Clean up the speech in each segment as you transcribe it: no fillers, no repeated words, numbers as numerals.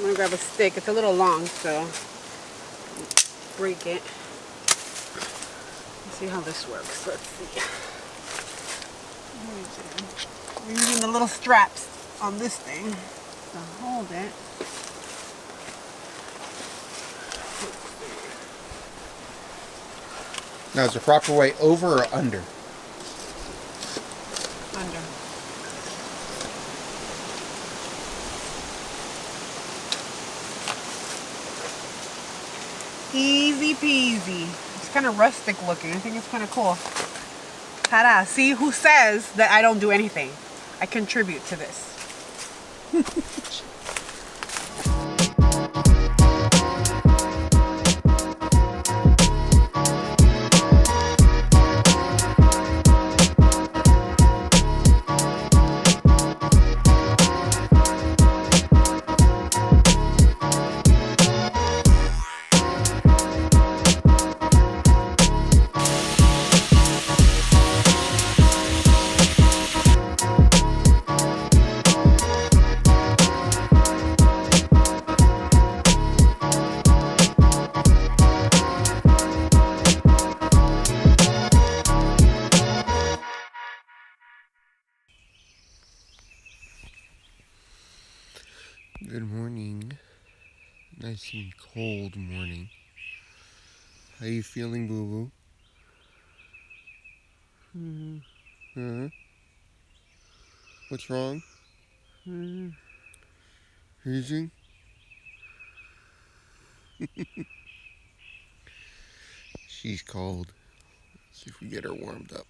gonna grab a stick. It's a little long, so break it. Let's see how this works. Let's see. We're using the little straps on this thing to hold it. Now, is the proper way over or under? Under. Easy peasy. It's kind of rustic looking. I think it's kind of cool. Ta-da. See, who says that I don't do anything? I contribute to this. Good morning. Nice and cold morning. How you feeling, boo-boo? Huh? What's wrong? Freezing? She's cold. Let's see if we get her warmed up.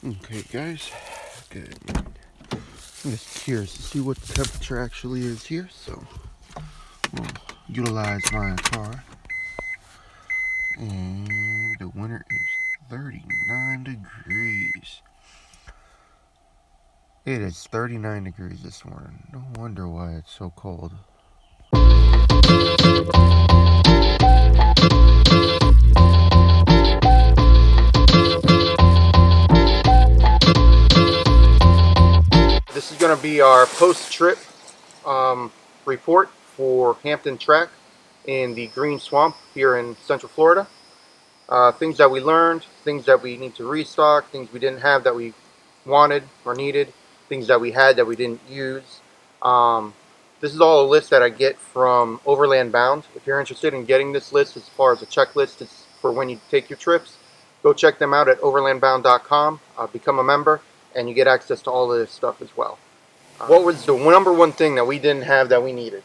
Okay, guys. Good. I'm just curious to see what the temperature actually is here, so we'll utilize my car. And the winter is 39 degrees. It is 39 degrees this morning. No wonder why it's so cold. This is going to be our post-trip report for Hampton Tract in the Green Swamp here in Central Florida. Things that we learned, things that we need to restock, things we didn't have that we wanted or needed, things that we had that we didn't use. This is all a list that I get from Overland Bound. If you're interested in getting this list as far as a checklist is for when you take your trips, go check them out at overlandbound.com. Become a member, and you get access to all of this stuff as well. What was the number one thing that we didn't have that we needed?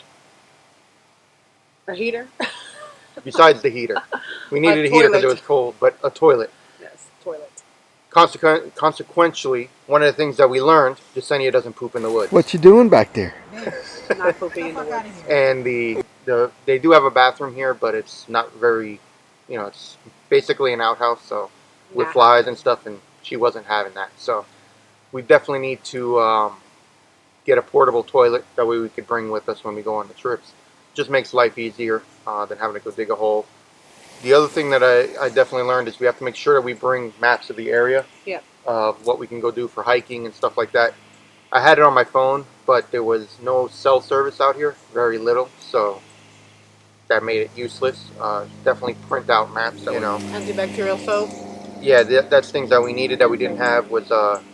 A heater? Besides the heater. We needed a heater because it was cold, but a toilet. Yes, toilet. Consequentially, one of the things that we learned, Yesenia doesn't poop in the woods. What you doing back there? Not pooping in the woods. And they do have a bathroom here, but it's not very, it's basically an outhouse, so with flies and stuff, and she wasn't having that. So we definitely need to get a portable toilet. That way we could bring with us when we go on the trips. Just makes life easier than having to go dig a hole. The other thing that I definitely learned is we have to make sure that we bring maps of the area. Yep. Of what we can go do for hiking and stuff like that. I had it on my phone, but there was no cell service out here, very little, so that made it useless. Definitely print out maps. Antibacterial soap. Yeah, that's things that we needed that we didn't have was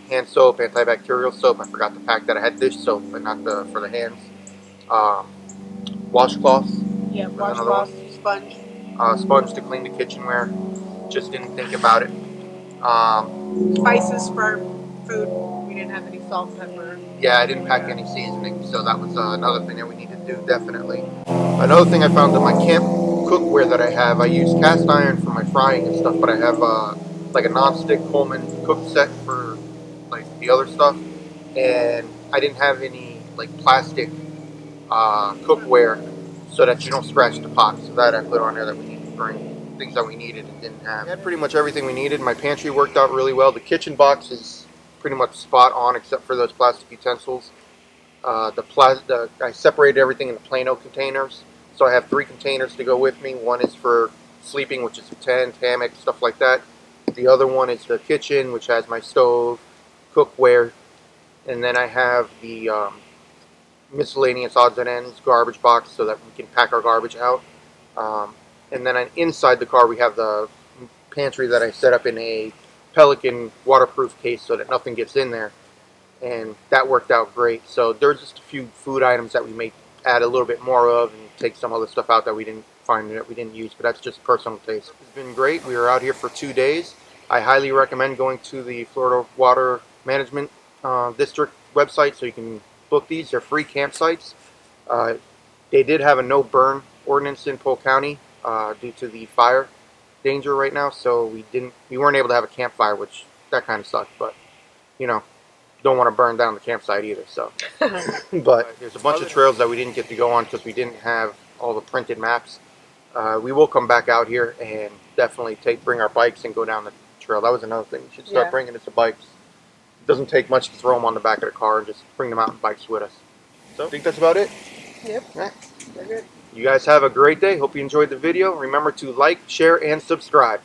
hand soap, antibacterial soap. I forgot to pack that. I had dish soap, but not for the hands. Washcloths. Yeah, washcloth, sponge. Sponge to clean the kitchenware. Just didn't think about it. Spices for food. We didn't have any salt, pepper. Yeah, I didn't pack any seasoning, so that was another thing that we need to do, definitely. Another thing I found in my camp cookware that I use cast iron for my frying and stuff, but I have like a non-stick Coleman cook set for like the other stuff, and I didn't have any like plastic cookware so that you don't scratch the pot. So that I put on there that we need to bring. Things that we needed and didn't have. I had pretty much everything we needed. My pantry worked out really well. The kitchen box is pretty much spot on except for those plastic utensils. I separated everything into Plano containers. So I have 3 containers to go with me. One is for sleeping, which is a tent, hammock, stuff like that. The other one is the kitchen, which has my stove, cookware, and then I have the miscellaneous odds and ends garbage box so that we can pack our garbage out. And then inside the car we have the pantry that I set up in a Pelican waterproof case so that nothing gets in there, and that worked out great. So there's just a few food items that we may add a little bit more of and take some other stuff out that we didn't find, that we didn't use, but that's just personal taste. It's been great. We were out here for 2 days. I highly recommend going to the Florida Water Management District website so you can book these. They're free campsites. They did have a no burn ordinance in Polk County due to the fire danger right now, so we weren't able to have a campfire, which that kind of sucked, but you know, don't want to burn down the campsite either. So but there's a bunch of trails that we didn't get to go on because we didn't have all the printed maps. We will come back out here and definitely bring our bikes and go down the trail. That was another thing. We should start bringing us the bikes. It doesn't take much to throw them on the back of the car and just bring the mountain bikes with us. So I think that's about it. Yep. Right. We're good. You guys have a great day. Hope you enjoyed the video. Remember to like, share, and subscribe.